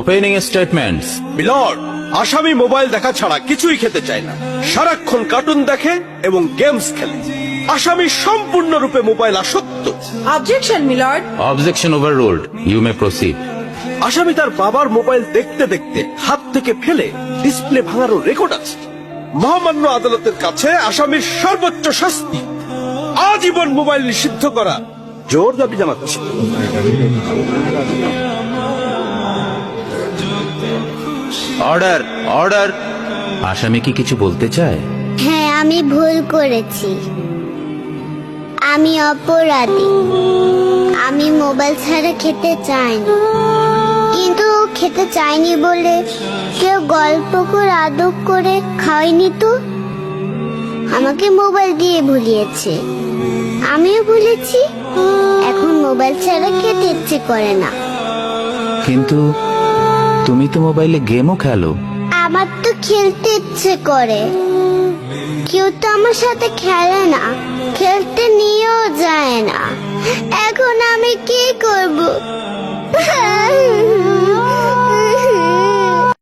Opening statements. Milord, আসামি mobile দেখা ছাড়া কিছুই খেতে চায় না, সারাক্ষণ কার্টুন দেখে এবং গেমস খেলে। আসামি সম্পূর্ণরূপে মোবাইল আসক্ত। Objection milord. Objection overruled, you may proceed. আসামি তার বাবার মোবাইল দেখতে দেখতে হাত থেকে ফেলে ডিসপ্লে ভাঙারও রেকর্ড আছে। মহামান্য আদালতের কাছে আসামির সর্বোচ্চ শাস্তি আজীবন মোবাইল নিষিদ্ধ করা জোর দাবি জানাচ্ছে। Order, order. আসামি কি কিছু বলতে চায়? হ্যাঁ, আমি ভুল করেছি, আমি অপরাধী। আমি মোবাইল ছাড়া খেতে চাইনি, কিন্তু খেতে চাইনি বলে কেউ গল্প করে আদব করে খাওয়াইনি তো। আমাকে মোবাইল দিয়ে ভুলিয়েছে, আমিও ভুলেছি। এখন মোবাইল ছাড়া খেতে ইচ্ছে করে না। কিন্তু তুমি তো মোবাইলে গেমও খেলো। আমার তো খেলতে ইচ্ছে করে, কেউ তো আমার সাথে খেলে না, খেলতে নিয়েও যায় না। এখন আমি কি করব?